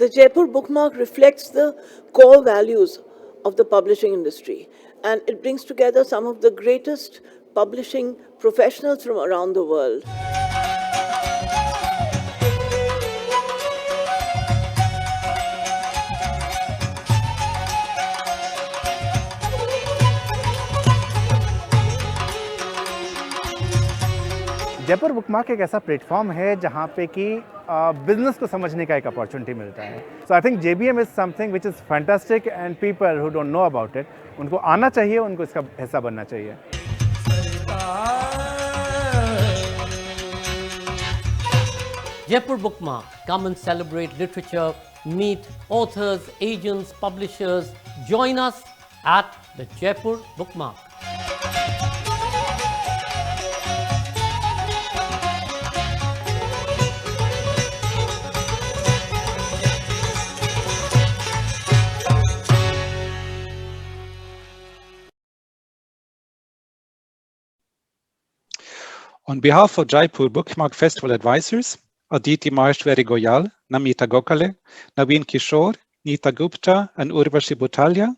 the Jaipur bookmark reflects the core values of the publishing industry, and it brings together some of the greatest publishing professionals from around the world. Jaipur bookmark एक ऐसा platform है जहाँ पे कि business को समझने का एक अपॉर्चुनिटी मिलता है. So I think JBM is something which is fantastic and people who don't know about it, उनको आना चाहिए, उनको इसका हिस्सा बनना चाहिए. Jaipur BookMark. Come and celebrate literature, meet authors, agents, publishers. Join us at the Jaipur BookMark. On behalf of Jaipur Bookmark Festival advisors, Aditi Maheshwari Goyal, Namita Gokale, Naveen Kishore, Neeta Gupta, and Urvashi Butalia,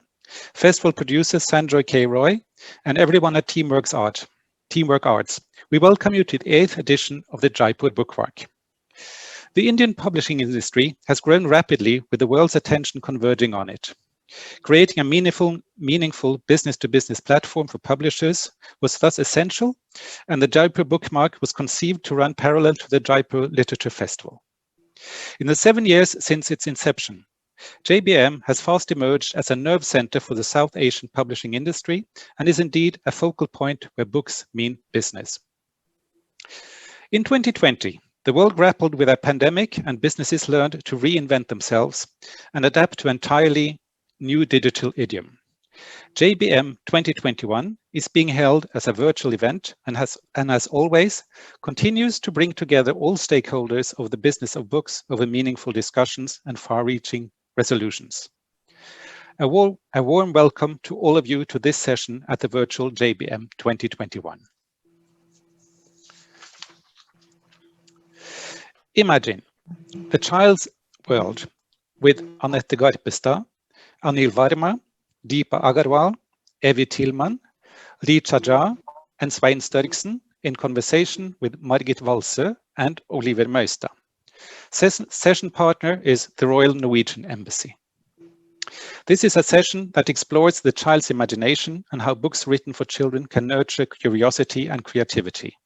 festival producers Sandra K. Roy, and everyone at Teamwork Arts, we welcome you to the 8th edition of the Jaipur Bookmark. The Indian publishing industry has grown rapidly with the world's attention converging on it. Creating a meaningful business-to-business platform for publishers was thus essential, and the Jaipur Bookmark was conceived to run parallel to the Jaipur Literature Festival. In the 7 years since its inception, JBM has fast emerged as a nerve center for the South Asian publishing industry and is indeed a focal point where books mean business. In 2020, the world grappled with a pandemic and businesses learned to reinvent themselves and adapt to entirely new digital idiom. JBM 2021 is being held as a virtual event and as always continues to bring together all stakeholders of the business of books over meaningful discussions and far-reaching resolutions. A warm welcome to all of you to this session at the virtual JBM 2021. Imagine the child's world with Annette Garpestad, Anil Varma, Deepa Agarwal, Evie Tillman, Richa Jha, and Svein Sterksen in conversation with Margit Walse and Oliver Møystad. Session partner is the Royal Norwegian Embassy. This is a session that explores the child's imagination and how books written for children can nurture curiosity and creativity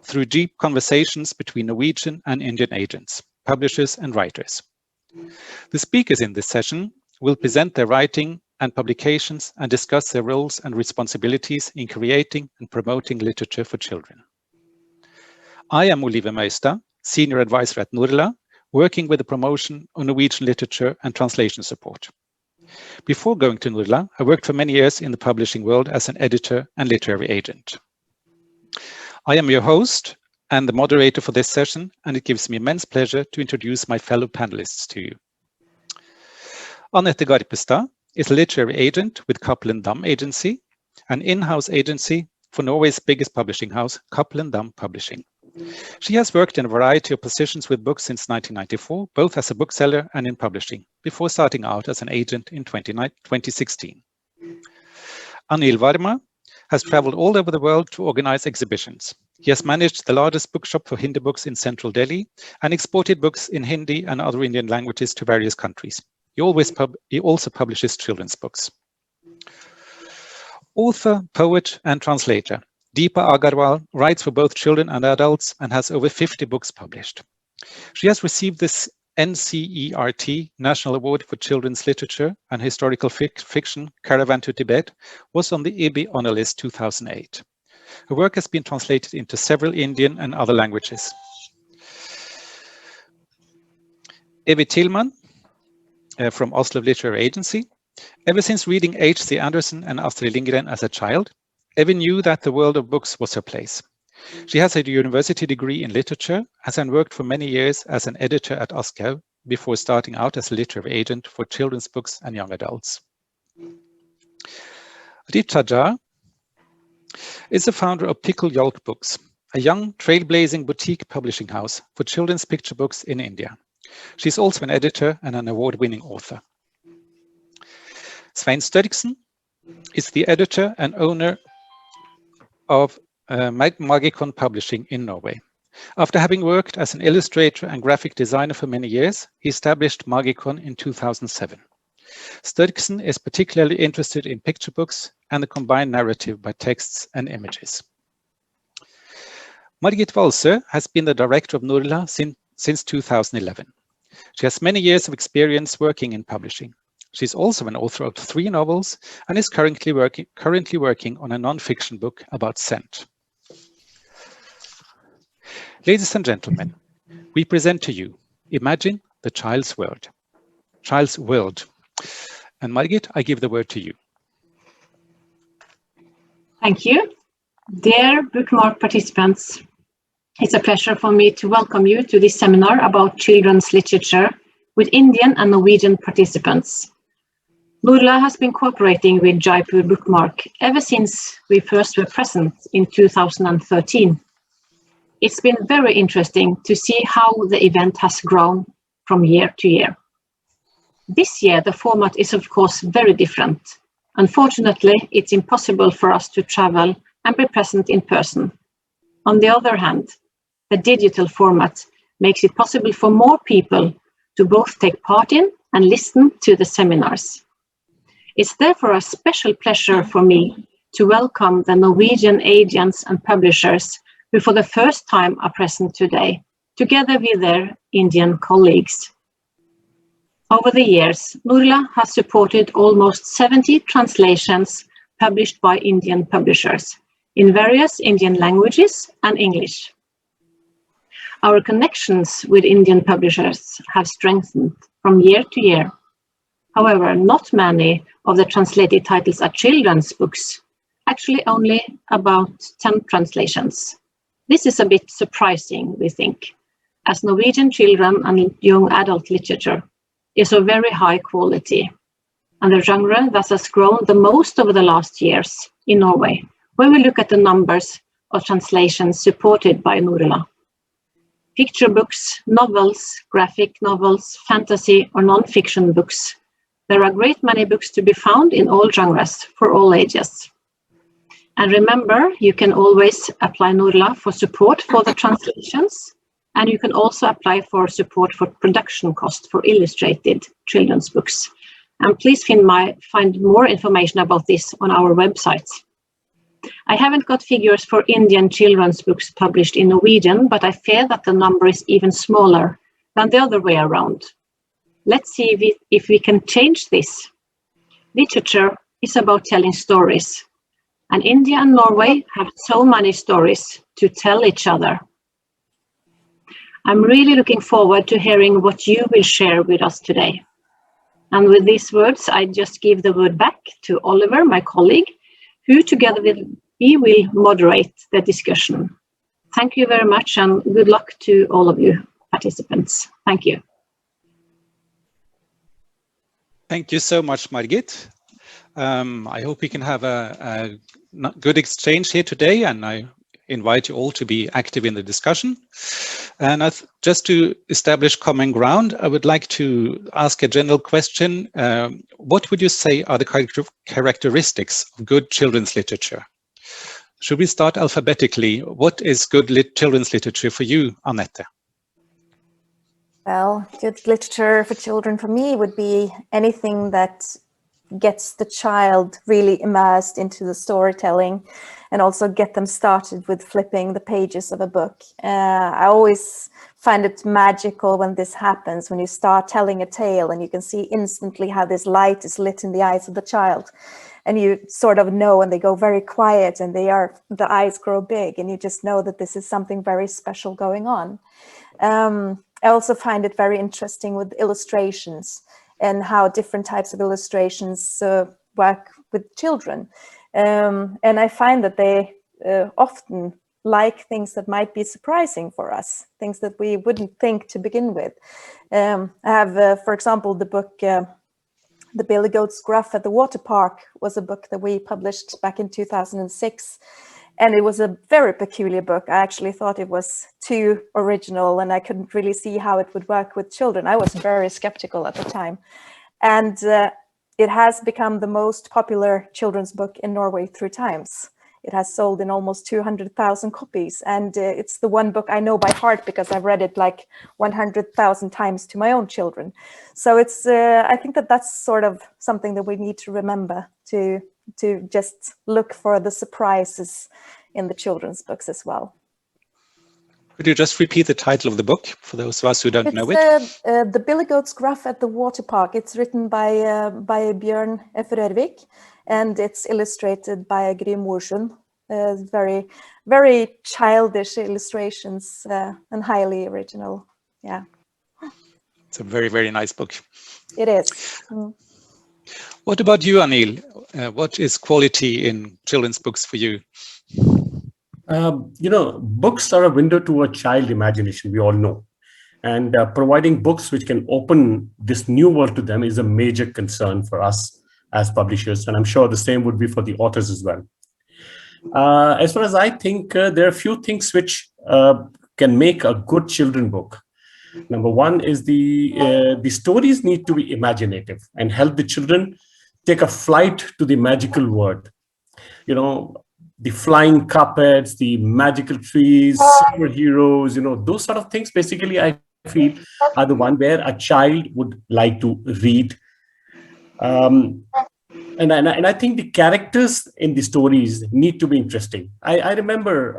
through deep conversations between Norwegian and Indian agents, publishers, and writers. The speakers in this session will present their writing and publications and discuss their roles and responsibilities in creating and promoting literature for children. I am Oliver Møystad, Senior Advisor at Norla, working with the promotion of Norwegian literature and translation support. Before going to Norla, I worked for many years in the publishing world as an editor and literary agent. I am your host and the moderator for this session, and it gives me immense pleasure to introduce my fellow panelists to you. Annette Garpestad is a literary agent with Cappelen Dam Agency, an in-house agency for Norway's biggest publishing house, Cappelen Dam Publishing. She has worked in a variety of positions with books since 1994, both as a bookseller and in publishing, before starting out as an agent in 2016. Anil Varma has traveled all over the world to organize exhibitions. He has managed the largest bookshop for Hindi books in central Delhi and exported books in Hindi and other Indian languages to various countries. He also publishes children's books. Author, poet, and translator Deepa Agarwal writes for both children and adults and has over 50 books published. She has received this NCERT National Award for Children's Literature and Historical Fiction, Caravan to Tibet, was on the IBI Honor List 2008. Her work has been translated into several Indian and other languages. Evie Tillman from Oslo Literary Agency. Ever since reading H.C. Andersen and Astrid Lindgren as a child, Evie knew that the world of books was her place. She has a university degree in literature, has worked for many years as an editor at Aschehoug before starting out as a literary agent for children's books and young adults. Richa Jha is the founder of Pickle Yolk Books, a young trailblazing boutique publishing house for children's picture books in India. She's also an editor and an award-winning author. Svein Størksen is the editor and owner of Magicon Publishing in Norway. After having worked as an illustrator and graphic designer for many years, he established Magicon in 2007. Størksen is particularly interested in picture books and the combined narrative by texts and images. Margit Walsø has been the director of Norla since 2011. She has many years of experience working in publishing. She's also an author of 3 novels and is currently working on a non-fiction book about scent. Ladies and gentlemen, we present to you Imagine the Child's World. Child's World. And Margit, I give the word to you. Thank you. Dear BookMark participants, it's a pleasure for me to welcome you to this seminar about children's literature with Indian and Norwegian participants. Norla has been cooperating with Jaipur BookMark ever since we first were present in 2013. It's been very interesting to see how the event has grown from year to year. This year, the format is of course very different. Unfortunately, it's impossible for us to travel and be present in person. On the other hand, the digital format makes it possible for more people to both take part in and listen to the seminars. It's therefore a special pleasure for me to welcome the Norwegian agents and publishers who for the first time are present today, together with their Indian colleagues. Over the years, Norla has supported almost 70 translations published by Indian publishers in various Indian languages and English. Our connections with Indian publishers have strengthened from year to year. However, not many of the translated titles are children's books, actually only about 10 translations. This is a bit surprising, we think, as Norwegian children and young adult literature is of very high quality, and the genre that has grown the most over the last years in Norway, when we look at the numbers of translations supported by Norla. Picture books, novels, graphic novels, fantasy or non-fiction books. There are a great many books to be found in all genres for all ages. And remember, you can always apply Norla for support for the translations, and you can also apply for support for production costs for illustrated children's books. And please find more information about this on our website. I haven't got figures for Indian children's books published in Norwegian, but I fear that the number is even smaller than the other way around. Let's see if we can change this. Literature is about telling stories. And India and Norway have so many stories to tell each other. I'm really looking forward to hearing what you will share with us today. And with these words, I just give the word back to Oliver, my colleague, who together with me will moderate the discussion. Thank you very much and good luck to all of you participants. Thank you. Thank you so much, Margit. I hope we can have a good exchange here today, and I invite you all to be active in the discussion. And just to establish common ground, I would like to ask a general question. What would you say are the characteristics of good children's literature? Should we start alphabetically? What is good children's literature for you, Annette? Well, good literature for children for me would be anything that gets the child really immersed into the storytelling and also get them started with flipping the pages of a book. I always find it magical when this happens, when you start telling a tale and you can see instantly how this light is lit in the eyes of the child. And you sort of know, and they go very quiet and the eyes grow big and you just know that this is something very special going on. I also find it very interesting with illustrations and how different types of illustrations work with children. And I find that they often like things that might be surprising for us, things that we wouldn't think to begin with. I have, for example, the book, The Billy Goat's Gruff at the Water Park was a book that we published back in 2006. And it was a very peculiar book. I actually thought it was too original and I couldn't really see how it would work with children. I was very skeptical at the time. And it has become the most popular children's book in Norway through times. It has sold in almost 200,000 copies. And it's the one book I know by heart because I've read it like 100,000 times to my own children. So it's, I think that that's sort of something that we need to remember, to just look for the surprises in the children's books as well. Could you just repeat the title of the book for those of us who don't know it? It's The Billy Goat's Gruff at the Water Park. It's written by Bjørn Frørvik, and it's illustrated by Gry Morsund. Very, very childish illustrations and highly original. Yeah. It's a very, very nice book. It is. What about you, Anil? What is quality in children's books for you? Books are a window to a child imagination, we all know. And providing books which can open this new world to them is a major concern for us as publishers. And I'm sure the same would be for the authors as well. As far as I think, there are a few things which can make a good children book. Number one is the stories need to be imaginative and help the children take a flight to the magical world. The flying carpets, the magical trees, superheroes, those sort of things, basically, I feel are the one where a child would like to read. And I think the characters in the stories need to be interesting. I remember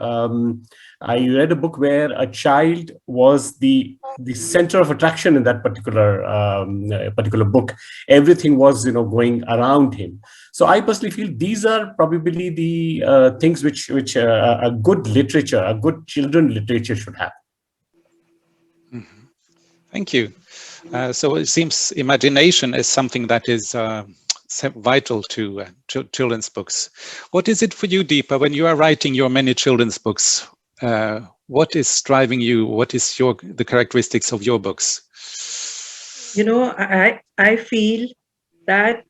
I read a book where a child was the center of attraction in that particular book. Everything was going around him. So I personally feel these are probably the things which a good literature, a good children literature should have. Mm-hmm. Thank you. So it seems imagination is something that is vital to children's books. What is it for you, Deepa, when you are writing your many children's books? What is driving you? What is the characteristics of your books? I feel that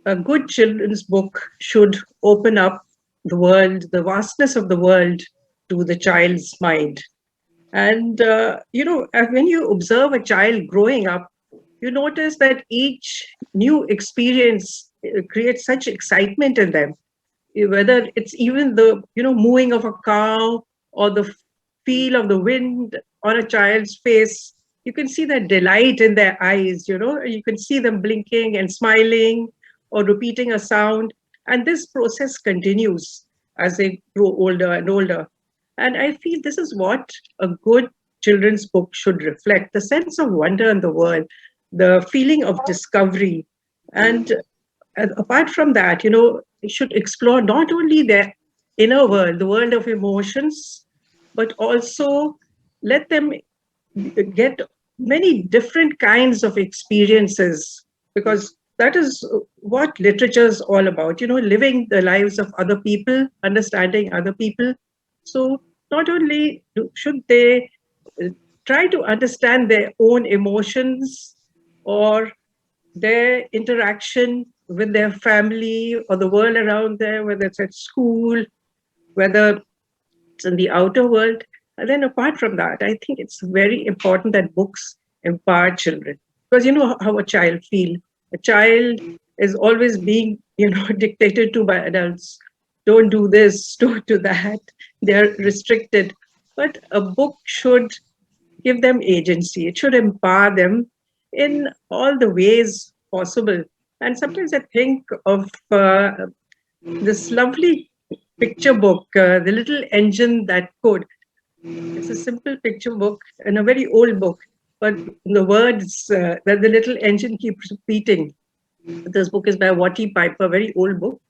a good children's book should open up the world, the vastness of the world, to the child's mind. And, when you observe a child growing up, you notice that each new experience creates such excitement in them, whether it's even the, mooing of a cow or the feel of the wind on a child's face. You can see that delight in their eyes, you can see them blinking and smiling or repeating a sound. And this process continues as they grow older and older. And I feel this is what a good children's book should reflect: the sense of wonder in the world, the feeling of discovery. And apart from that, it should explore not only their inner world, the world of emotions, but also let them get many different kinds of experiences, because that is what literature is all about, living the lives of other people, understanding other people. So not only should they try to understand their own emotions or their interaction with their family or the world around them, whether it's at school, whether it's in the outer world. And then apart from that, I think it's very important that books empower children, because how a child feels. A child is always being, dictated to by adults. Don't do this, don't do that. They're restricted. But a book should give them agency. It should empower them in all the ways possible. And sometimes I think of this lovely picture book, The Little Engine That Could. It's a simple picture book and a very old book, but the words that the little engine keeps repeating. This book is by Watty Piper, very old book.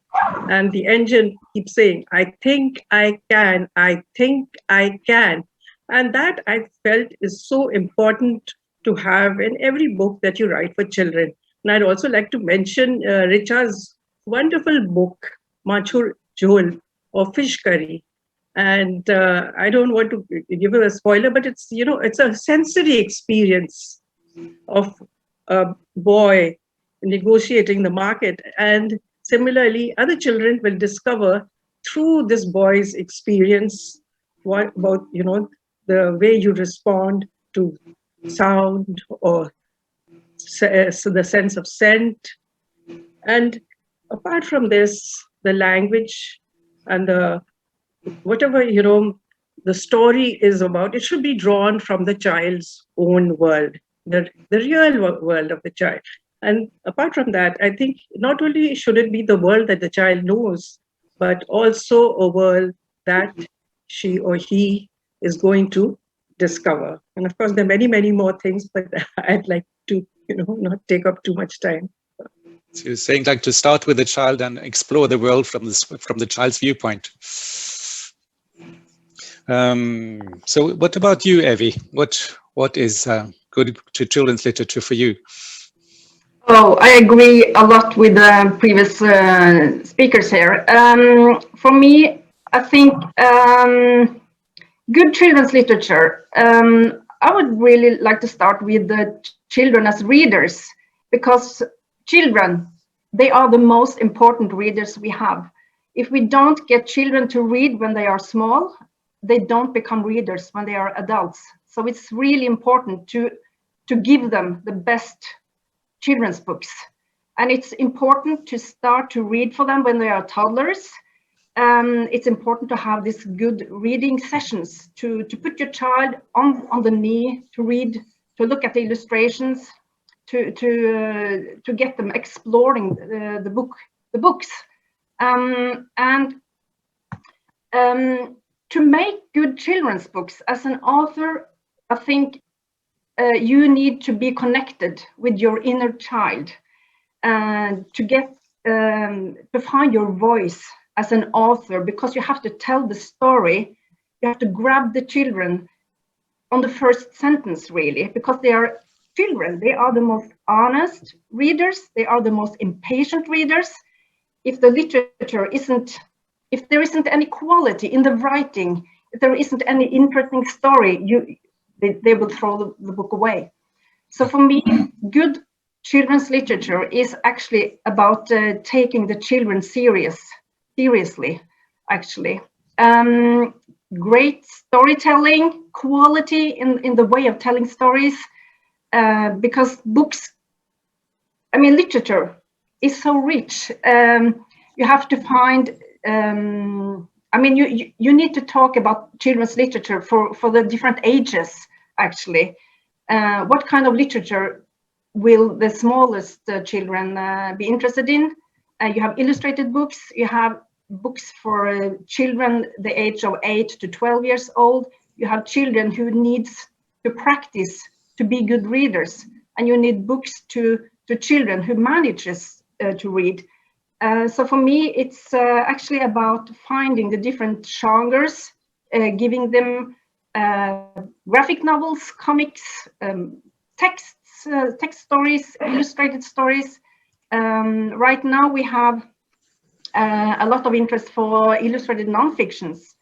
And the engine keeps saying, I think I can, I think I can. And that I felt is so important to have in every book that you write for children. And I'd also like to mention Richa's wonderful book, Machur Jhol, or Fish Curry. And I don't want to give you a spoiler, but it's, it's a sensory experience of a boy negotiating the market. And similarly, other children will discover through this boy's experience, what about, the way you respond to sound or so the sense of scent. And apart from this, the language and the whatever, the story is about, it should be drawn from the child's own world, the real world of the child. And apart from that, I think not only should it be the world that the child knows, but also a world that she or he is going to discover. And of course, there are many, many more things, but I'd like to, not take up too much time. So you're saying like to start with the child and explore the world from the child's viewpoint. So what about you, Evie? What is good to children's literature for you? Oh, I agree a lot with the previous speakers here. For me, I think good children's literature, I would really like to start with the children as readers, because children, they are the most important readers we have. If we don't get children to read when they are small, they don't become readers when they are adults. So it's really important to give them the best children's books. And it's important to start to read for them when they are toddlers. It's important to have these good reading sessions, to put your child on the knee, to read, to look at the illustrations, to get them exploring the books. To make good children's books, as an author, I think you need to be connected with your inner child, and to find your voice as an author, because you have to tell the story. You have to grab the children on the first sentence, really, because they are children. They are the most honest readers. They are the most impatient readers. If the literature if there isn't any quality in the writing, if there isn't any interesting story, they will throw the book away. So for me, good children's literature is actually about taking the children seriously, actually. Great storytelling, quality in the way of telling stories, because literature is so rich. You have to find, you need to talk about children's literature for the different ages, actually. What kind of literature will the smallest children be interested in? You have illustrated books, you have books for children the age of 8 to 12 years old. You have children who needs to practice to be good readers, and you need books to children who manages to read. So for me, it's actually about finding the different genres, giving them graphic novels, comics, text stories, illustrated stories. Right now we have a lot of interest for illustrated non-fictions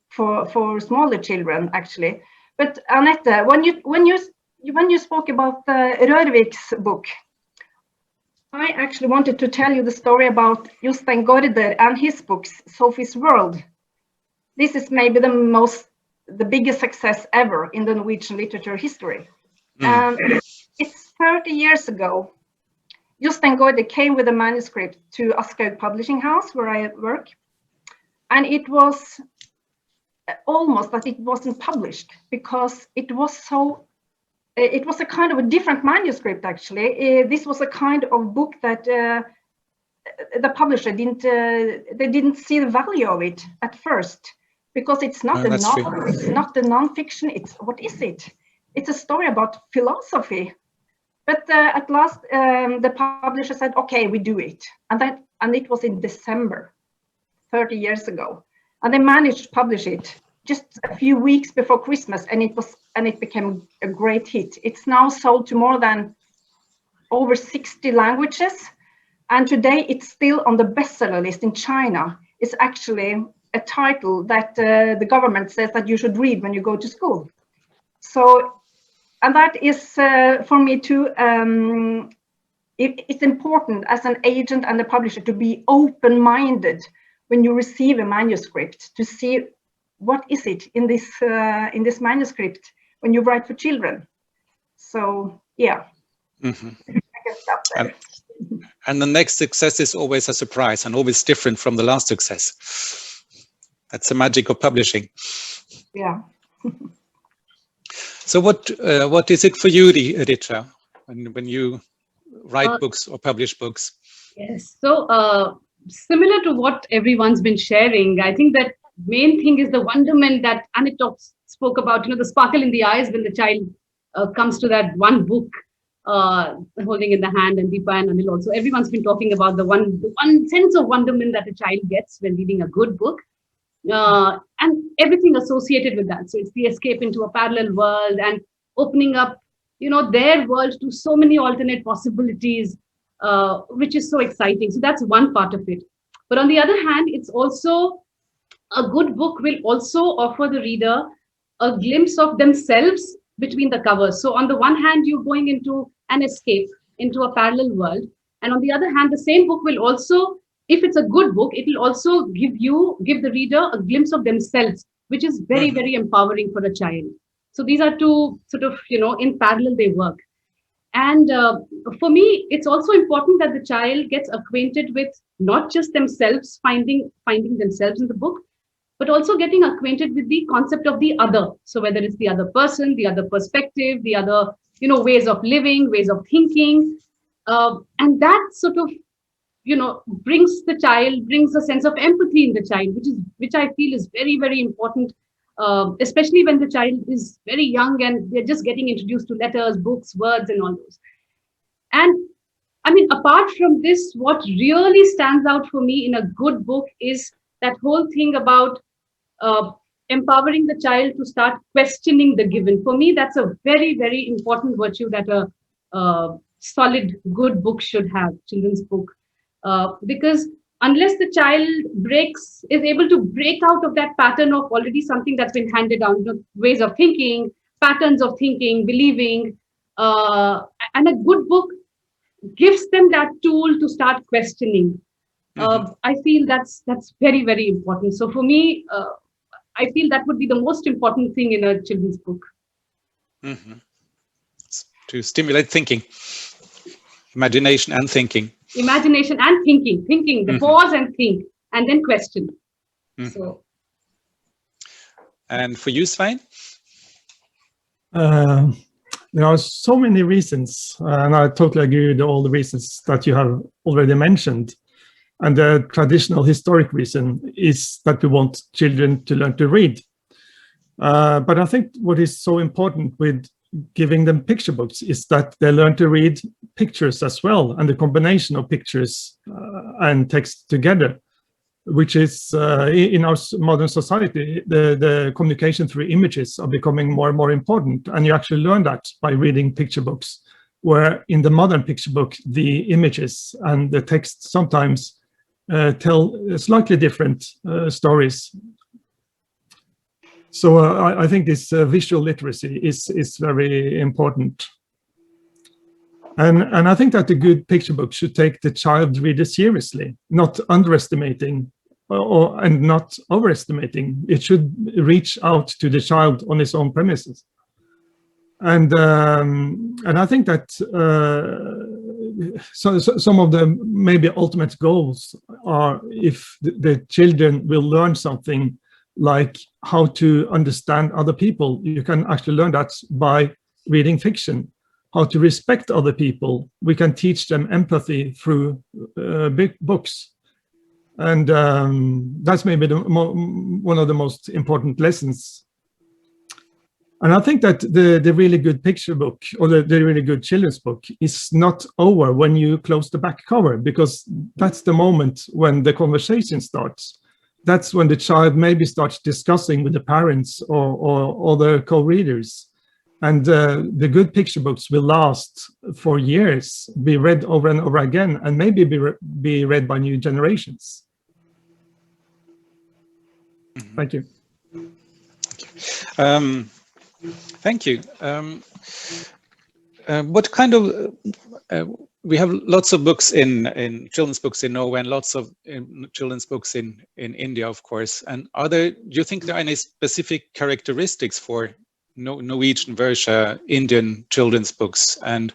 for smaller children, actually. But Annette, when you spoke about Rørvik's book, I actually wanted to tell you the story about Jostein Gaarder and his books, Sophie's World. This is maybe the biggest success ever in the Norwegian literature history. It's 30 years ago. Jostein Gaarder came with a manuscript to Aschehoug Publishing House, where I work, and it was almost that it wasn't published, because it was a kind of a different manuscript, actually. This was a kind of book that the publisher didn't see the value of it at first, because it's not a novel, it's not a non-fiction. What is it? It's a story about philosophy. But at last, the publisher said, "Okay, we do it," and it was in December, 30 years ago, and they managed to publish it just a few weeks before Christmas, and it became a great hit. It's now sold to more than over 60 languages, and today it's still on the bestseller list in China. It's actually a title that the government says that you should read when you go to school. So, and that is for me too. It's important as an agent and a publisher to be open-minded when you receive a manuscript to see what is it in this manuscript when you write for children. So yeah, I can stop there. And the next success is always a surprise and always different from the last success. That's the magic of publishing. Yeah. So what is it for you, Richa, when you write books or publish books? Yes. So similar to what everyone's been sharing, I think that main thing is the wonderment that Anik spoke about, the sparkle in the eyes when the child comes to that one book holding in the hand, and Deepa and Anil also. Everyone's been talking about the one sense of wonderment that a child gets when reading a good book. And everything associated with that. So it's the escape into a parallel world and opening up, their world to so many alternate possibilities, which is so exciting. So that's one part of it. But on the other hand, it's also a good book will also offer the reader a glimpse of themselves between the covers. So on the one hand, you're going into an escape into a parallel world. And on the other hand, the same book will also, if it's a good book, it will also give the reader a glimpse of themselves, which is very, very empowering for a child. So these are two sort of, in parallel they work. And for me, it's also important that the child gets acquainted with not just themselves, finding themselves in the book, but also getting acquainted with the concept of the other. So whether it's the other person, the other perspective, the other, ways of living, ways of thinking. And that sort of, brings a sense of empathy in the child, which I feel is very, very important, especially when the child is very young and they're just getting introduced to letters, books, words, and all those. And I mean, apart from this, what really stands out for me in a good book is that whole thing about empowering the child to start questioning the given. For me, that's a very, very important virtue that a solid, good book should have, children's book. Because unless the child is able to break out of that pattern of already something that's been handed down, ways of thinking, patterns of thinking, believing, and a good book gives them that tool to start questioning. I feel that's very, very important. So for me, I feel that would be the most important thing in a children's book. To stimulate thinking, imagination and thinking. Imagination and thinking, the pause and think, and then question. So. And for you, Svein? There are so many reasons, and I totally agree with all the reasons that you have already mentioned. And the traditional historic reason is that we want children to learn to read. But I think what is so important with giving them picture books is that they learn to read pictures as well, and the combination of pictures and text together, which is in our modern society, the communication through images are becoming more and more important. And you actually learn that by reading picture books, where in the modern picture book, the images and the text sometimes tell slightly different stories. So I think this visual literacy is very important. And I think that a good picture book should take the child reader seriously, not underestimating and not overestimating. It should reach out to the child on its own premises. And I think that some of the maybe ultimate goals are if the children will learn something like how to understand other people. You can actually learn that by reading fiction. How to respect other people. We can teach them empathy through big books. And that's maybe one of the most important lessons. And I think that the really good picture book or the really good children's book is not over when you close the back cover, because that's the moment when the conversation starts. That's when the child maybe starts discussing with the parents or other co-readers. And the good picture books will last for years, be read over and over again, and maybe be read by new generations. Thank you. Thank you. what kind of we have lots of books in children's books in Norway and lots of children's books in India, of course. And do you think there are any specific characteristics for Norwegian versus Indian children's books? And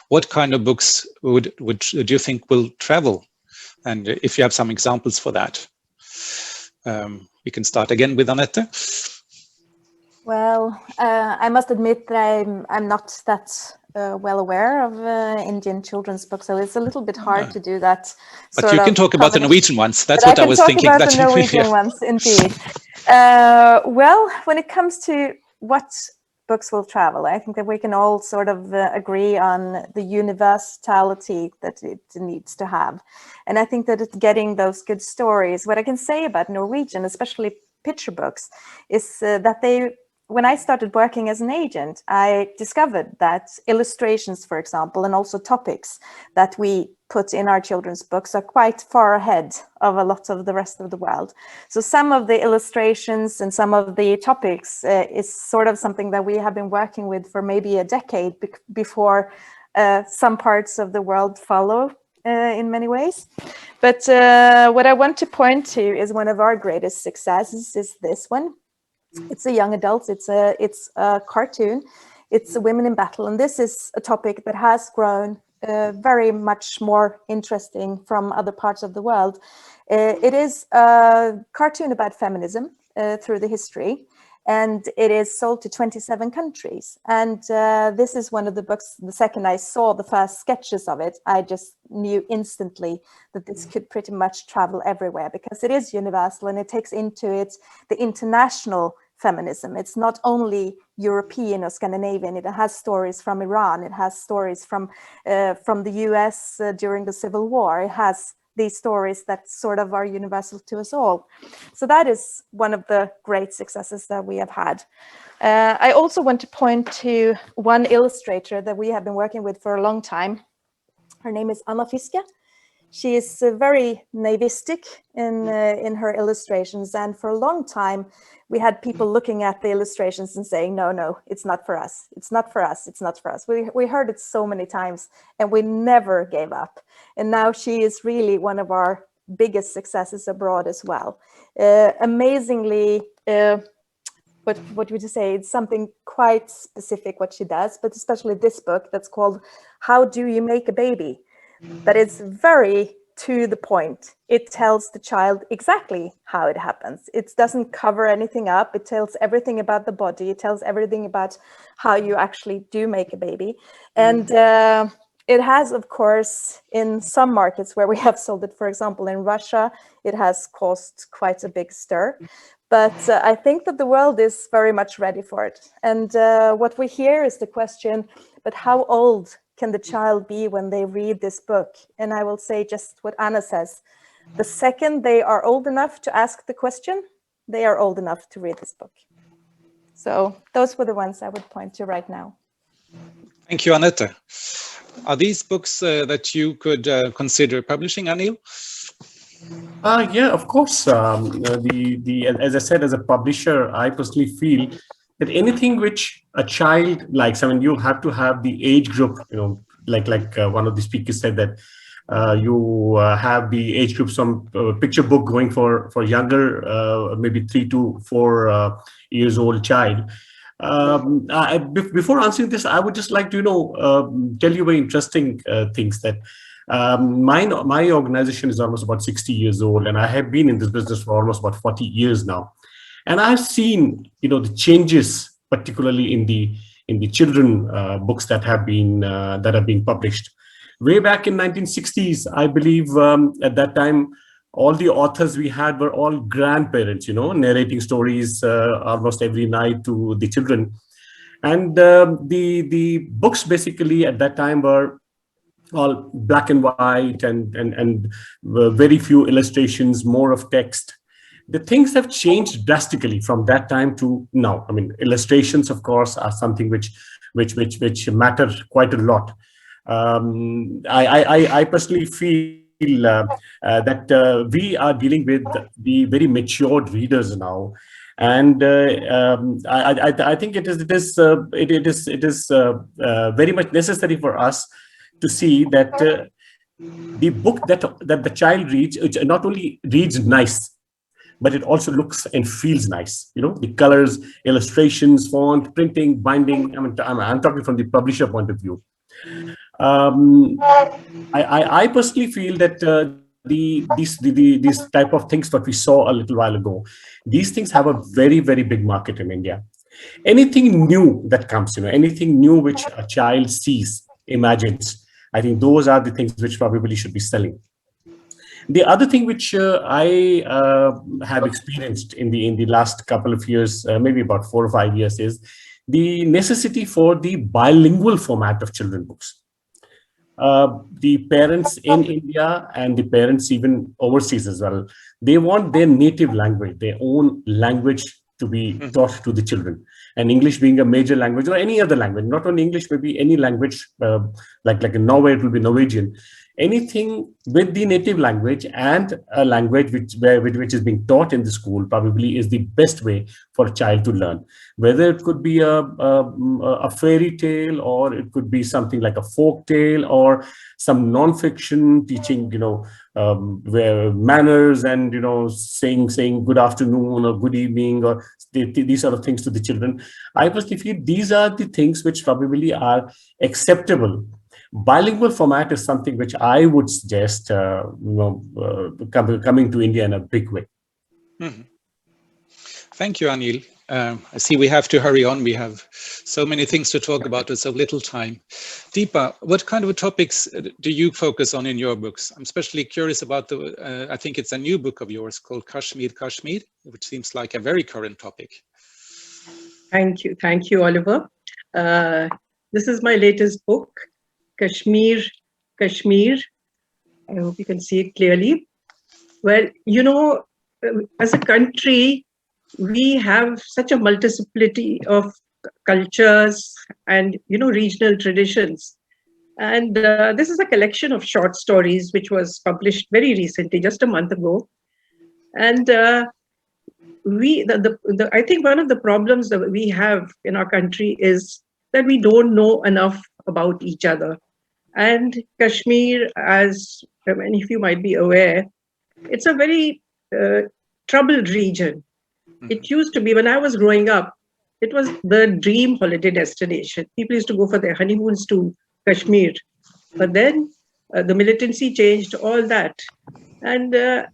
what kind of books would do you think will travel? And if you have some examples for that, we can start again with Annette. Well, I must admit that I'm not that well aware of Indian children's books, so it's a little bit hard to do that. But you can talk about the Norwegian ones. That's what I was thinking. I can talk about the Norwegian ones, indeed. Well, when it comes to what books will travel, I think that we can all sort of agree on the universality that it needs to have. And I think that it's getting those good stories. What I can say about Norwegian, especially picture books, is that when I started working as an agent, I discovered that illustrations, for example, and also topics that we put in our children's books are quite far ahead of a lot of the rest of the world. So some of the illustrations and some of the topics is sort of something that we have been working with for maybe a decade before some parts of the world follow in many ways. But what I want to point to is one of our greatest successes is this one. It's a young adult, it's a cartoon, it's a women in battle, and this is a topic that has grown very much more interesting from other parts of the world. It is a cartoon about feminism through the history, and it is sold to 27 countries. And this is one of the books, the second I saw the first sketches of it, I just knew instantly that this could pretty much travel everywhere, because it is universal and it takes into it the international feminism. It's not only European or Scandinavian. It has stories from Iran. It has stories from the US during the Civil War. It has these stories that sort of are universal to us all. So that is one of the great successes that we have had. I also want to point to one illustrator that we have been working with for a long time. Her name is Fiska. She is very naivistic in her illustrations, and for a long time we had people looking at the illustrations and saying, no, it's not for us, it's not for us, it's not for us. We heard it so many times and we never gave up. And now she is really one of our biggest successes abroad as well. Amazingly, what would you say? It's something quite specific what she does, but especially this book that's called How Do You Make a Baby? That is very to the point. It tells the child exactly how it happens. It doesn't cover anything up. It tells everything about the body. It tells everything about how you actually do make a baby. And it has, of course, in some markets where we have sold it, for example, in Russia, it has caused quite a big stir. But I think that the world is very much ready for it. And what we hear is the question, but how old can the child be when they read this book? And I will say just what Anna says. The second they are old enough to ask the question, they are old enough to read this book. So those were the ones I would point to right now. Thank you, Annette. Are these books that you could consider publishing, Anil? Yeah, of course. As I said, as a publisher, I personally feel that anything which a child likes, I mean, you have to have the age group, like one of the speakers said that you have the age group, some picture book going for younger, maybe 3 to 4 years old child. Before answering this, I would just like to, tell you very interesting things that my organization is almost about 60 years old, and I have been in this business for almost about 40 years now. And I've seen, the changes, particularly in the children books that have been published. Way back in 1960s, I believe at that time, all the authors we had were all grandparents, narrating stories almost every night to the children. And the books basically at that time were all black and white and very few illustrations, more of text. The things have changed drastically from that time to now. I mean, illustrations, of course, are something which matter quite a lot. I personally feel that we are dealing with the very matured readers now, And I think it is very much necessary for us to see that the book that the child reads, it not only reads nice, but it also looks and feels nice. You know, the colors, illustrations, font, printing, binding. I'm talking from the publisher point of view. I personally feel that these type of things that we saw a little while ago, these things have a very, very big market in India. Anything new that comes, anything new which a child sees, imagines, I think those are the things which probably should be selling. The other thing which I have experienced in the last couple of years, maybe about 4 or 5 years, is the necessity for the bilingual format of children books. The parents in India and the parents even overseas as well, they want their native language, their own language to be taught to the children. And English being a major language, or any other language, not only English, maybe any language, like in Norway, it will be Norwegian. Anything with the native language and a language which is being taught in the school probably is the best way for a child to learn. Whether it could be a fairy tale, or it could be something like a folk tale, or some non-fiction teaching, where manners and saying good afternoon or good evening, or these sort of things to the children. I personally feel these are the things which probably are acceptable. Bilingual format is something which I would suggest coming to India in a big way. Mm-hmm. Thank you, Anil. I see we have to hurry on. We have so many things to talk about with so little time. Deepa, what kind of topics do you focus on in your books? I'm especially curious about I think it's a new book of yours called Kashmir, Kashmir, which seems like a very current topic. Thank you, Oliver. This is my latest book, Kashmir, Kashmir. I hope you can see it clearly. Well, as a country, we have such a multiplicity of cultures and, regional traditions. And this is a collection of short stories, which was published very recently, just a month ago. And I think one of the problems that we have in our country is that we don't know enough about each other. And Kashmir, as many of you might be aware, it's a very troubled region. It used to be, when I was growing up, it was the dream holiday destination. People used to go for their honeymoons to Kashmir. But then the militancy changed all that. And I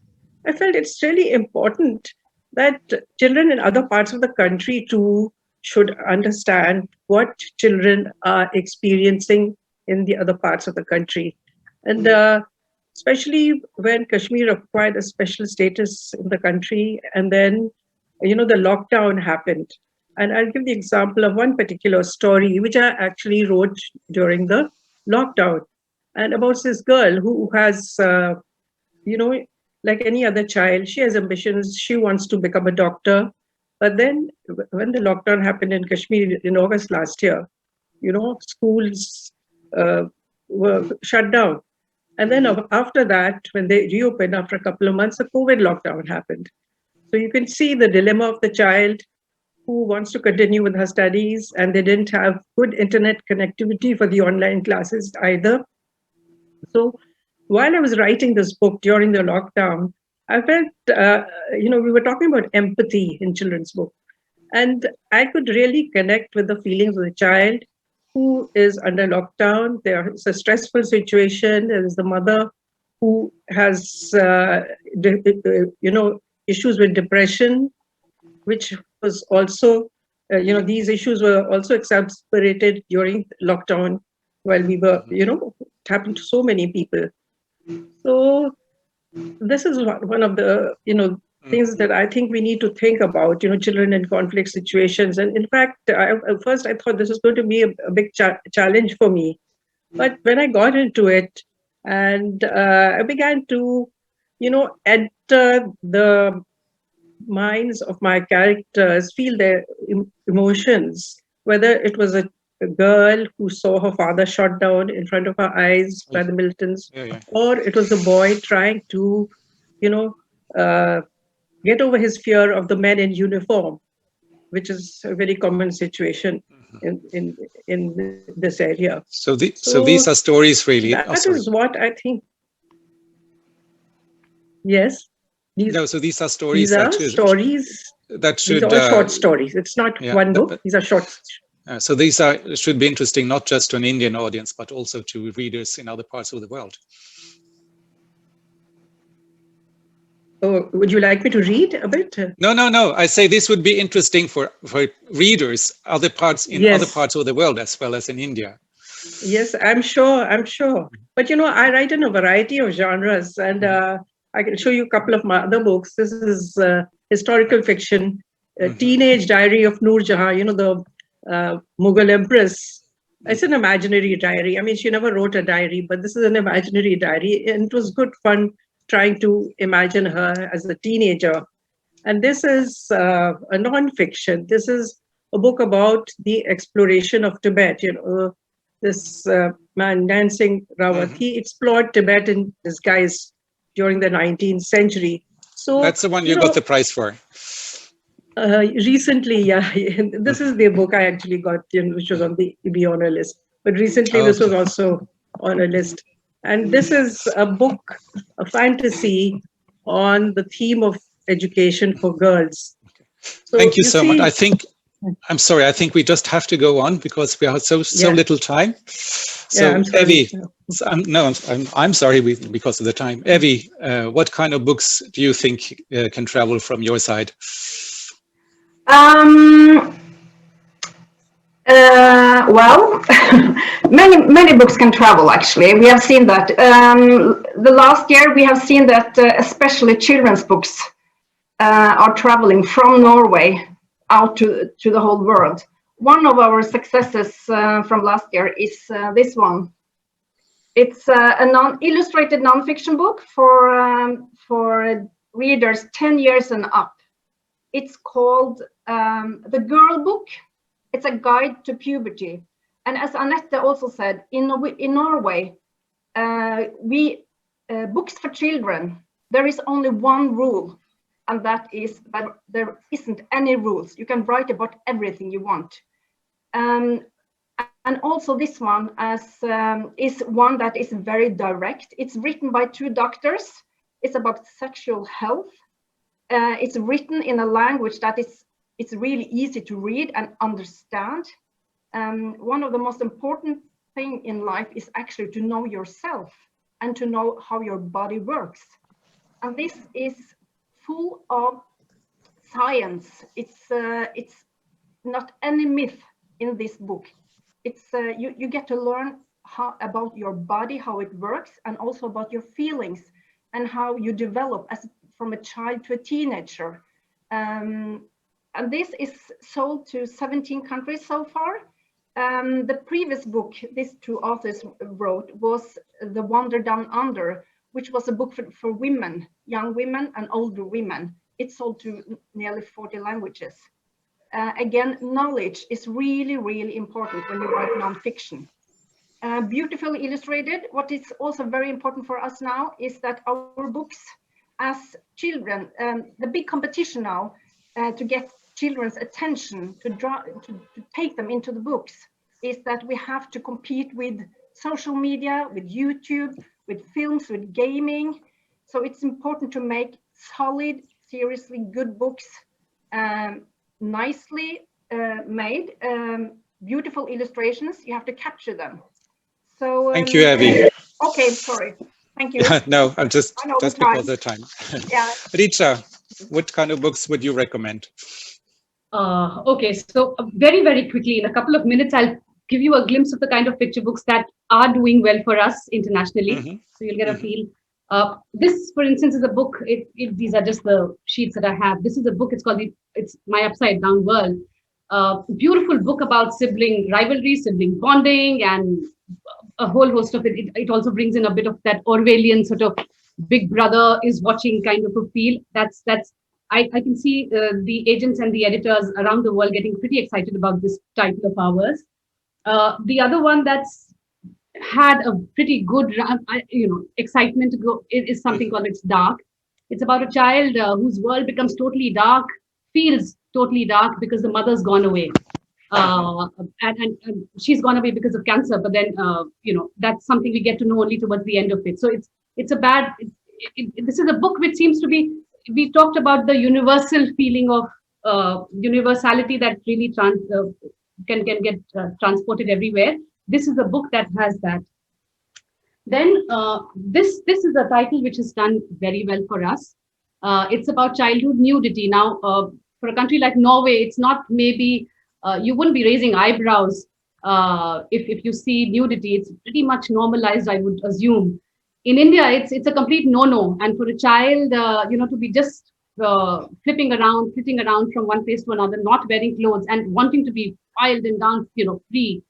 felt it's really important that children in other parts of the country too should understand what children are experiencing in the other parts of the country. And especially when Kashmir acquired a special status in the country, and then, the lockdown happened. And I'll give the example of one particular story, which I actually wrote during the lockdown, and about this girl who has, like any other child, she has ambitions. She wants to become a doctor. But then when the lockdown happened in Kashmir in August last year, schools were shut down. And then after that, when they reopened after a couple of months, a COVID lockdown happened. So you can see the dilemma of the child who wants to continue with her studies, and they didn't have good internet connectivity for the online classes either. So while I was writing this book during the lockdown, I felt, we were talking about empathy in children's book. And I could really connect with the feelings of the child who is under lockdown. There's a stressful situation. There is the mother who has, issues with depression, which was also, these issues were also exacerbated during lockdown while we were, it happened to so many people. So this is one of the, things that I think we need to think about, children in conflict situations. And in fact, at first I thought this was going to be a big challenge for me. But when I got into it and I began to, enter the minds of my characters, feel their emotions, whether it was a girl who saw her father shot down in front of her eyes by the militants, or it was a boy trying to, get over his fear of the men in uniform, which is a very common situation in this area. So these are stories really. That is what I think. Yes. So these are stories These are stories. These are all short stories. It's not one book. These are short. So these should be interesting not just to an Indian audience, but also to readers in other parts of the world. Oh, would you like me to read a bit? No. I say this would be interesting for readers other parts of the world as well as in India. Yes, I'm sure. But I write in a variety of genres, and I can show you a couple of my other books. This is historical fiction, Teenage Diary of Noor Jahan, the Mughal Empress. It's an imaginary diary. I mean, she never wrote a diary, but this is an imaginary diary. And it was good fun trying to imagine her as a teenager. And this is a non-fiction. This is a book about the exploration of Tibet. This man, Nansing Rawat, he explored Tibet in disguise during the 19th century. So that's the one you got the prize for. Recently, this is the book I actually got, which was on the Evie honor list. But recently, this was also on a list. And this is a book, a fantasy on the theme of education for girls. So thank you so much. I'm sorry, I think we just have to go on because we have so little time. So I'm sorry. Evie, I'm sorry because of the time. Evie, what kind of books do you think can travel from your side? Well, many books can travel, actually. We have seen that. The last year, we have seen that especially children's books are traveling from Norway out to the whole world. One of our successes from last year is this one. It's a illustrated nonfiction book for readers 10 years and up. It's called The Girl Book. It's a guide to puberty. And as Annette also said, in Norway, books for children, there is only one rule, and that is that there isn't any rules. You can write about everything you want. And also this one is one that is very direct. It's written by two doctors. It's about sexual health. It's written in a language that it's really easy to read and understand. One of the most important things in life is actually to know yourself and to know how your body works. And this is full of science. It's not any myth in this book. It's you get to learn about your body, how it works, and also about your feelings and how you develop from a child to a teenager. And this is sold to 17 countries so far. The previous book these two authors wrote was The Wander Down Under, which was a book for women, young women and older women. It's sold to nearly 40 languages. Again, knowledge is really, really important when you write nonfiction. Beautifully illustrated. What is also very important for us now is that our books as children, the big competition now to get children's attention, to take them into the books, is that we have to compete with social media, with YouTube, with films, with gaming. So it's important to make solid, seriously good books, nicely made, beautiful illustrations. You have to capture them. So thank you, Evie. Okay, sorry. Thank you. No, I'm just because of the time. Yeah. Richa, what kind of books would you recommend? Okay, so very, very quickly, in a couple of minutes, I'll give you a glimpse of the kind of picture books that are doing well for us internationally. So you'll get a feel. This, for instance, is a book. These are just the sheets that I have. This is a book. It's called It's My Upside Down World. Beautiful book about sibling rivalry, sibling bonding, and a whole host of it. It also brings in a bit of that Orwellian sort of big brother is watching kind of a feel. I can see the agents and the editors around the world getting pretty excited about this title of ours. The other one that's had a pretty good, excitement to go is something called It's Dark. It's about a child whose world becomes totally dark, feels totally dark because the mother's gone away. And she's gone away because of cancer, but then that's something we get to know only towards the end of it. So it's a bad. This is a book which seems to be. We talked about the universal feeling of universality that really can get transported everywhere. This is a book that has that. Then this is a title which has done very well for us. It's about childhood nudity. Now, for a country like Norway, it's not maybe you wouldn't be raising eyebrows if you see nudity. It's pretty much normalized, I would assume. In India, it's a complete no-no, and for a child, to be just flitting around from one place to another, not wearing clothes, and wanting to be wild and dance, free,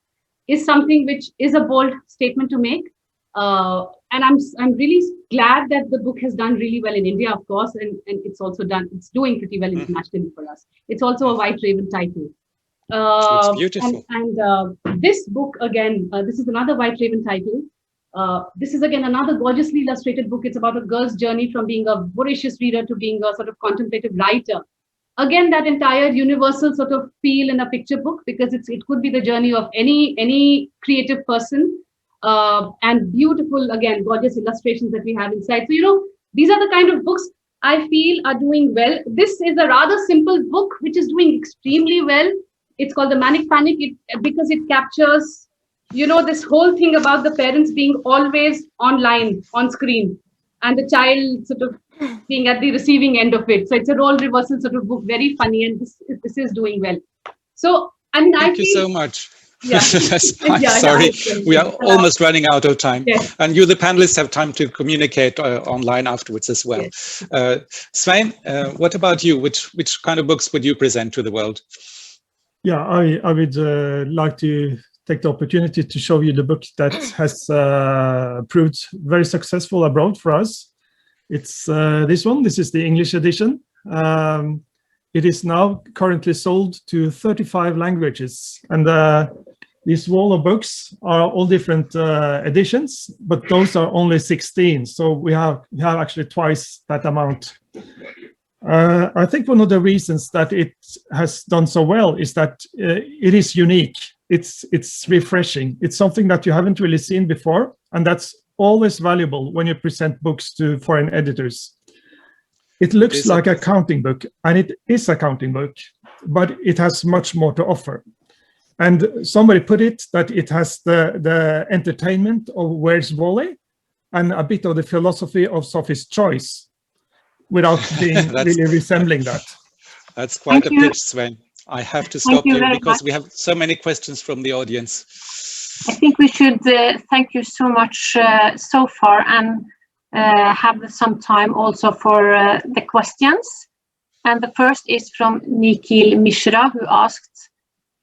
is something which is a bold statement to make. And I'm really glad that the book has done really well in India, of course, and it's doing pretty well internationally for us. It's also a White Raven title. It's beautiful. And this book, again, this is another White Raven title. This is, again, another gorgeously illustrated book. It's about a girl's journey from being a voracious reader to being a sort of contemplative writer. Again, that entire universal sort of feel in a picture book, because it could be the journey of any creative person. And beautiful, again, gorgeous illustrations that we have inside. So, these are the kind of books I feel are doing well. This is a rather simple book, which is doing extremely well. It's called the Manic Panic because it captures, this whole thing about the parents being always online, on screen, and the child sort of being at the receiving end of it. So it's a role reversal sort of book, very funny, and this is doing well. So, Thank you so much. Yeah. Sorry, we are almost running out of time. Yes. And you, the panelists, have time to communicate online afterwards as well. Yes. Svein, what about you? Which kind of books would you present to the world? Yeah, I would like to take the opportunity to show you the book that has proved very successful abroad for us. It's this one. This is the English edition. It is now currently sold to 35 languages, and these wall of books are all different editions, but those are only 16. So we have actually twice that amount. I think one of the reasons that it has done so well is that it is unique. It's refreshing. It's something that you haven't really seen before, and that's always valuable when you present books to foreign editors. It looks like a counting book, and it is a counting book, but it has much more to offer. And somebody put it that it has the entertainment of Where's Wally and a bit of the philosophy of Sophie's Choice, without being really resembling that. That's quite a pitch, Svein. I have to stop you because we have so many questions from the audience. I think we should thank you so much so far, and have some time also for the questions. And the first is from Nikhil Mishra, who asked,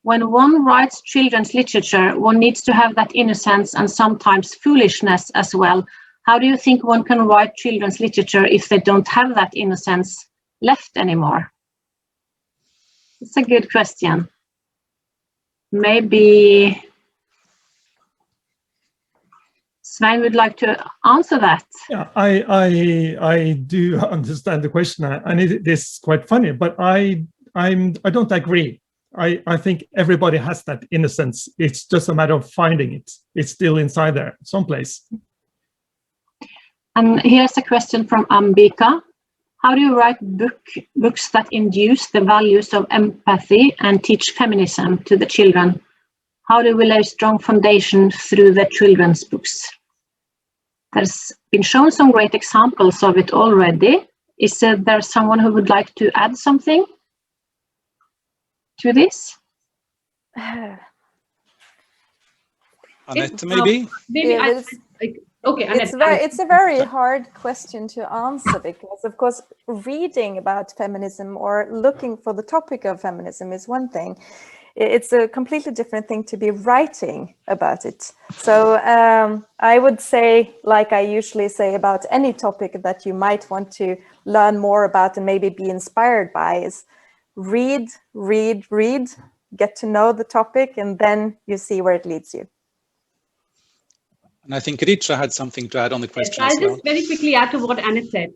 when one writes children's literature, one needs to have that innocence and sometimes foolishness as well. How do you think one can write children's literature if they don't have that innocence left anymore? It's a good question. Maybe Svein would like to answer that. Yeah, I do understand the question, and it is quite funny, but I don't agree. I think everybody has that innocence. It's just a matter of finding it. It's still inside there, someplace. And here's a question from Ambika. How do you write books that induce the values of empathy and teach feminism to the children? How do we lay a strong foundation through the children's books? There's been shown some great examples of it already. Is there someone who would like to add something to this? Annette, maybe? Okay, it's a very hard question to answer, because of course reading about feminism or looking for the topic of feminism is one thing. It's a completely different thing to be writing about it. So I would say, like I usually say about any topic that you might want to learn more about and maybe be inspired by, is read, get to know the topic, and then you see where it leads you. And I think Richa had something to add on the question I'll as well. just very quickly add to what Annette said.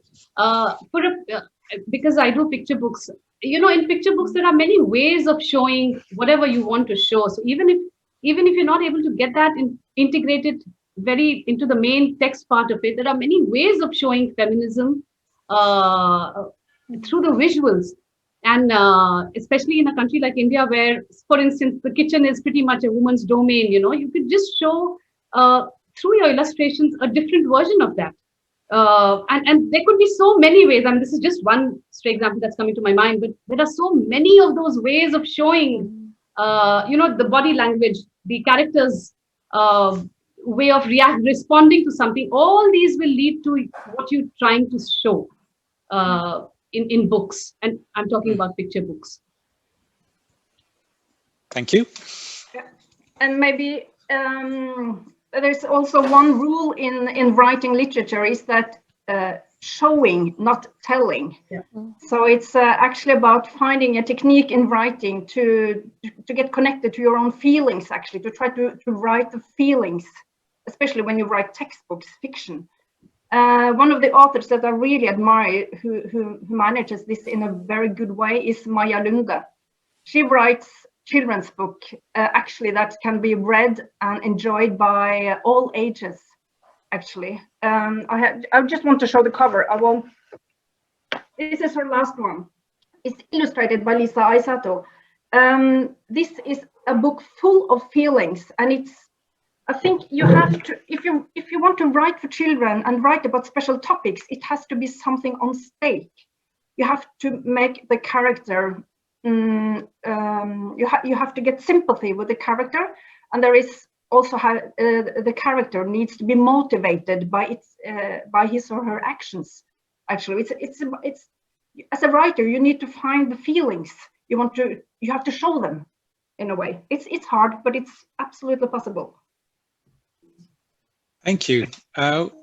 Because I do picture books, in picture books there are many ways of showing whatever you want to show. So even if you're not able to get that integrated very into the main text part of it, there are many ways of showing feminism through the visuals. And especially in a country like India, where, for instance, the kitchen is pretty much a woman's domain, you could just show through your illustrations a different version of that. And there could be so many ways. I mean, this is just one stray example that's coming to my mind, but there are so many of those ways of showing, the body language, the characters' way of responding to something. All these will lead to what you're trying to show in books, and I'm talking about picture books. Thank you. And maybe there's also one rule in writing literature is that showing, not telling. Yeah. So it's actually about finding a technique in writing to get connected to your own feelings, actually, to try to write the feelings, especially when you write textbooks, fiction. One of the authors that I really admire who manages this in a very good way is Lunga. She writes children's book actually that can be read and enjoyed by all ages, actually. I just want to show the cover. This is her last one. It's illustrated by Lisa Aisato. This is a book full of feelings, and I think you have to, if you want to write for children and write about special topics, it has to be something on stake. You have to make the character, you have to get sympathy with the character, and there is also the character needs to be motivated by his or her actions. Actually, it's as a writer, you need to find the feelings you have to show them in a way. It's hard, but it's absolutely possible. Thank you.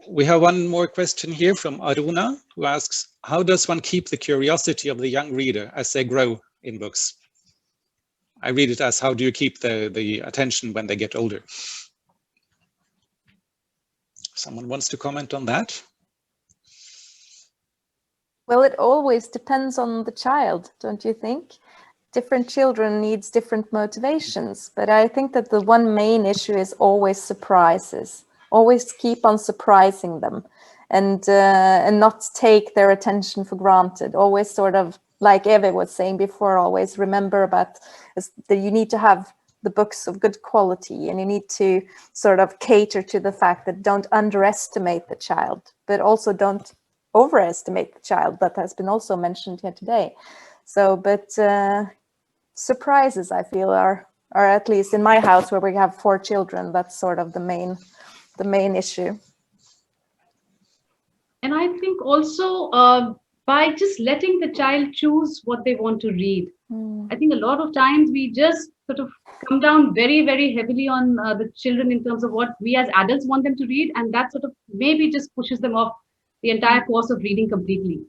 We have one more question here from Aruna, who asks, how does one keep the curiosity of the young reader as they grow in books? I read it as, how do you keep the attention when they get older? Someone wants to comment on that? Well, it always depends on the child, don't you think? Different children needs different motivations, but I think that the one main issue is always surprises. Always keep on surprising them, and not take their attention for granted. Always sort of, like Evie was saying before, always remember that you need to have the books of good quality, and you need to sort of cater to the fact that don't underestimate the child, but also don't overestimate the child. That has been also mentioned here today. So, but surprises, I feel, are at least in my house, where we have 4 children, that's sort of the main issue. And I think also by just letting the child choose what they want to read. I think a lot of times we just sort of come down very, very heavily on the children in terms of what we as adults want them to read, and that sort of maybe just pushes them off the entire course of reading completely.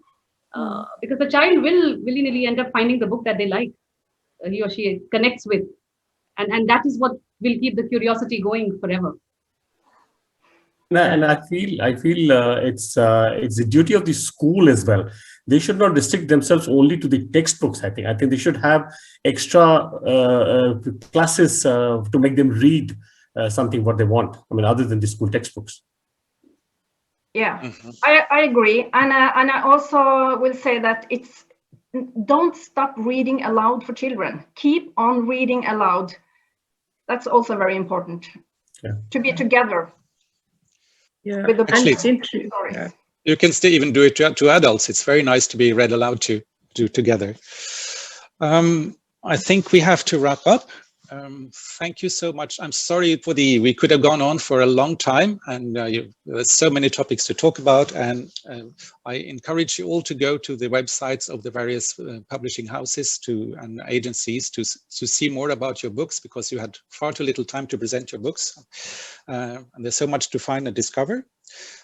Because the child will willy-nilly end up finding the book that they like, he or she connects with, and that is what will keep the curiosity going forever. And I feel it's the duty of the school as well. They should not restrict themselves only to the textbooks. I think they should have extra classes to make them read something what they want. I mean, other than the school textbooks. Yeah, I agree, and I also will say that don't stop reading aloud for children. Keep on reading aloud. That's also very important. Yeah. To be together. Yeah, with the actually, you can still even do it to adults. It's very nice to be read aloud to do together. I think we have to wrap up. Thank you so much. I'm sorry we could have gone on for a long time, and there's so many topics to talk about. And I encourage you all to go to the websites of the various publishing houses and agencies to see more about your books, because you had far too little time to present your books. And there's so much to find and discover.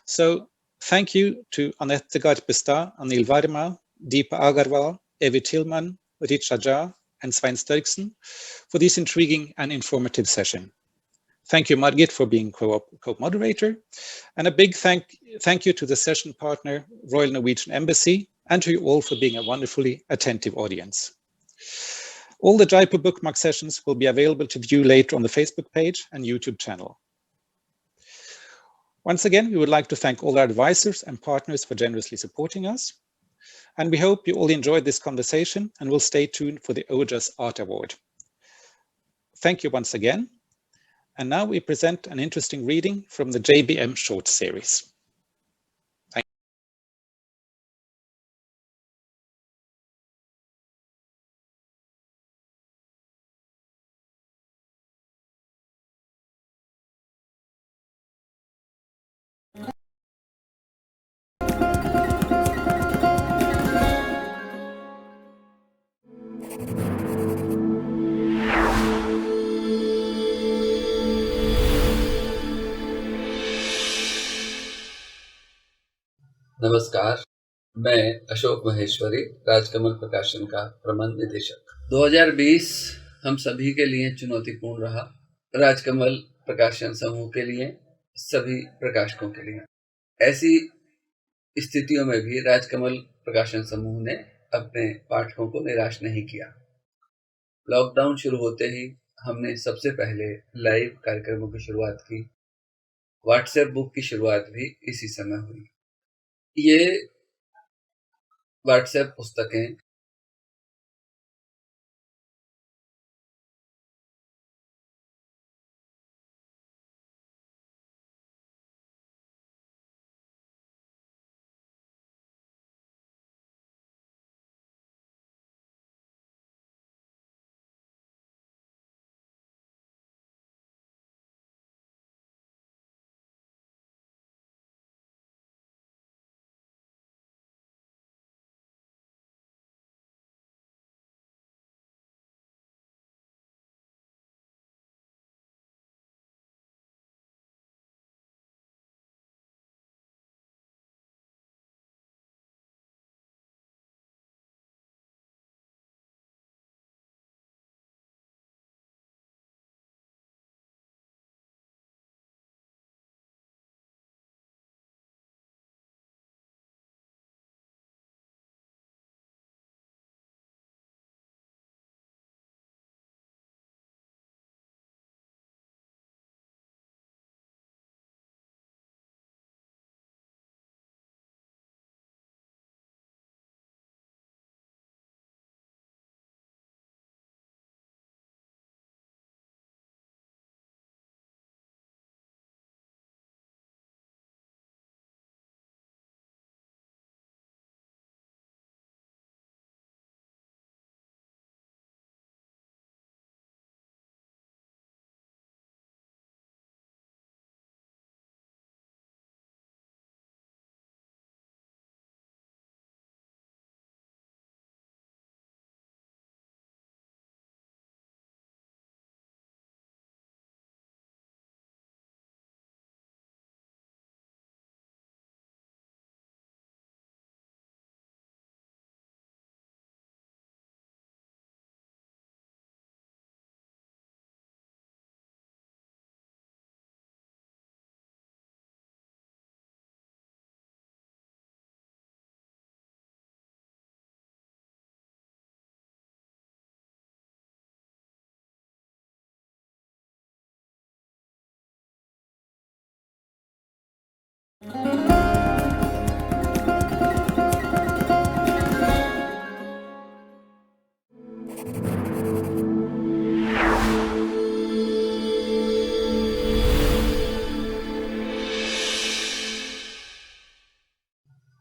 So thank you to Annette Garpestad, Anil Varma, Deepa Agarwal, Evie Tillman, Richa Jha, and Svein Sterksen for this intriguing and informative session. Thank you, Margit, for being co-moderator. And a big thank you to the session partner, Royal Norwegian Embassy, and to you all for being a wonderfully attentive audience. All the Jaipur Bookmark sessions will be available to view later on the Facebook page and YouTube channel. Once again, we would like to thank all our advisors and partners for generously supporting us. And we hope you all enjoyed this conversation and will stay tuned for the OJAS Art Award. Thank you once again. And now we present an interesting reading from the JBM short series. नमस्कार, मैं अशोक महेश्वरी, राजकमल प्रकाशन का प्रबंध निदेशक। 2020 हम सभी के लिए चुनौतीपूर्ण रहा, राजकमल प्रकाशन समूह के लिए, सभी प्रकाशकों के लिए। ऐसी स्थितियों में भी राजकमल प्रकाशन समूह ने अपने पाठकों को निराश नहीं किया। लॉकडाउन शुरू होते ही हमने सबसे पहले लाइव कार्यक्रमों की शुरुआत की। व्हाट्सएप बुक की शुरुआत भी इसी समय हुई। ये व्हाट्सएप पुस्तकें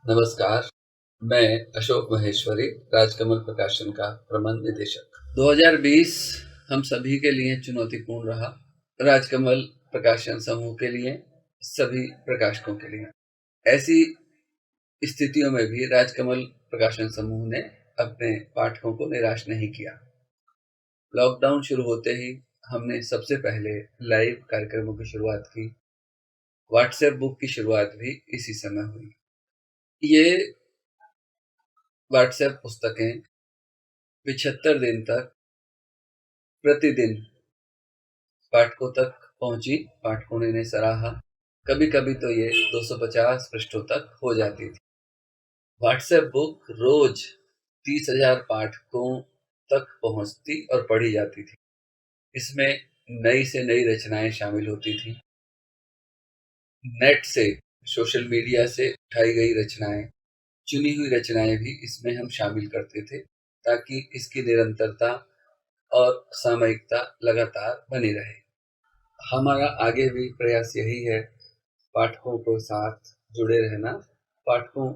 नमस्कार, मैं अशोक महेश्वरी, राजकमल प्रकाशन का प्रबंध निदेशक। 2020 हम सभी के लिए चुनौतीपूर्ण रहा, राजकमल प्रकाशन समूह के लिए, सभी प्रकाशकों के लिए। ऐसी स्थितियों में भी राजकमल प्रकाशन समूह ने अपने पाठकों को निराश नहीं किया। लॉकडाउन शुरू होते ही हमने सबसे पहले लाइव कार्यक्रमों की शुरुआत की। व्हाट्सएप बुक की शुरुआत भी इसी समय हुई। ये व्हाट्सएप पुस्तकें 75 दिन तक प्रतिदिन पाठकों तक पहुंची पाठकों ने सराहा। कभी कभी तो ये 250 पृष्ठों तक हो जाती थी। व्हाट्सएप बुक रोज 30,000 पाठकों तक पहुंचती और पढ़ी जाती थी। इसमें नई से नई रचनाएं शामिल होती थी। नेट से, सोशल मीडिया से उठाई गई रचनाएं, चुनी हुई रचनाएं भी इसमें हम शामिल करते थे ताकि इसकी निरंतरता और सामयिकता लगातार बनी रहे। हमारा आगे भी प्रयास यही है, पाठकों के साथ जुड़े रहना, पाठकों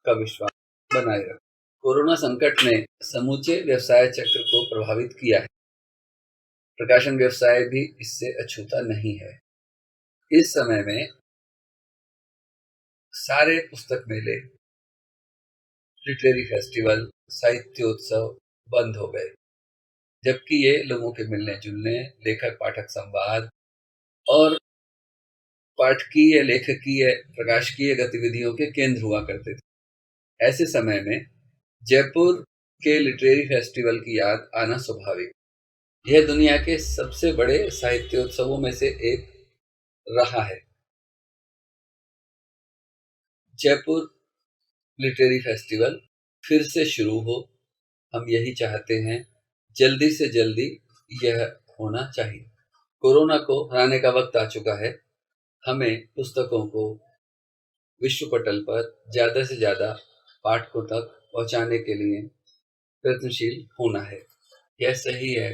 का विश्वास बनाए रखना। कोरोना संकट ने समूचे व्यवसाय चक्र को प्रभावित किया है। प्रकाशन व्यवसाय भी इससे अछूता नहीं है। इस समय में सारे पुस्तक मेले, लिटरेरी फेस्टिवल, साहित्योत्सव बंद हो गए, जबकि ये लोगों के मिलने जुलने, लेखक पाठक संवाद और पाठकीय, लेखकीय, प्रकाशकीय गतिविधियों के केंद्र हुआ करते थे। ऐसे समय में जयपुर के लिटरेरी फेस्टिवल की याद आना स्वाभाविक। यह दुनिया के सबसे बड़े साहित्योत्सवों में से एक रहा है। जयपुर लिटरेरी फेस्टिवल फिर से शुरू हो, हम यही चाहते हैं। जल्दी से जल्दी यह होना चाहिए। कोरोना को हराने का वक्त आ चुका है। हमें पुस्तकों को विश्व पटल पर ज्यादा से ज्यादा पाठकों तक पहुंचाने के लिए प्रयत्नशील होना है। यह सही है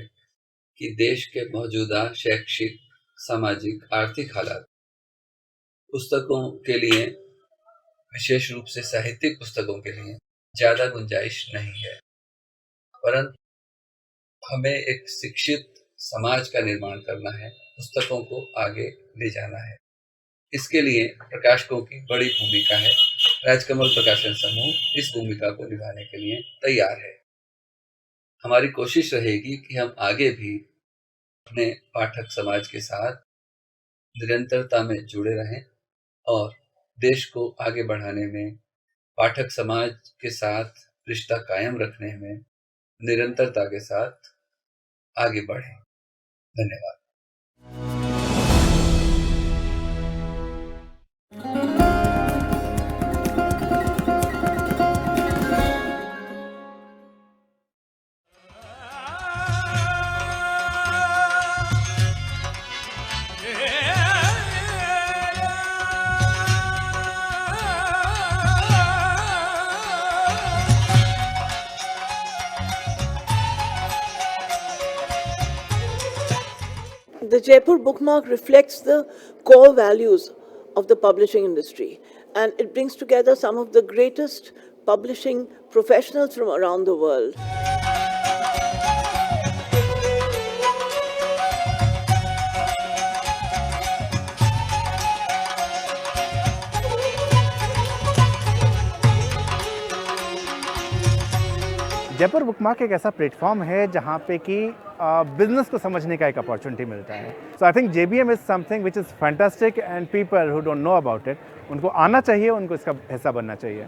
कि देश के मौजूदा शैक्षिक, सामाजिक, आर्थिक हालात पुस्तकों के लिए, विशेष रूप से साहित्यिक पुस्तकों के लिए ज्यादा गुंजाइश नहीं है, परंतु हमें एक शिक्षित समाज का निर्माण करना है, पुस्तकों को आगे ले जाना है। इसके लिए प्रकाशकों की बड़ी भूमिका है। राजकमल प्रकाशन समूह इस भूमिका को निभाने के लिए तैयार है। हमारी कोशिश रहेगी कि हम आगे भी अपने पाठक समाज के साथ निरंतरता में जुड़े रहें और देश को आगे बढ़ाने में, पाठक समाज के साथ रिश्ता कायम रखने में निरंतरता के साथ आगे बढ़ें। धन्यवाद। The Jaipur BookMark reflects the core values of the publishing industry, and it brings together some of the greatest publishing professionals from around the world. Jaipur bookmark एक ऐसा प्लेटफॉर्म है जहाँ पे कि बिजनेस को समझने का एक अपॉर्चुनिटी मिलता है। So I think JBM is something which is fantastic and people who don't know about it, उनको आना चाहिए, उनको इसका हिस्सा बनना चाहिए।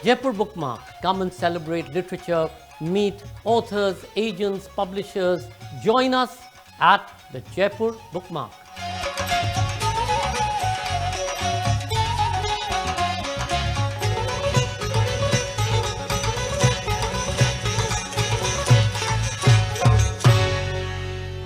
Jaipur BookMark. Come and celebrate literature, meet authors, agents, publishers. Join us at the Jaipur BookMark.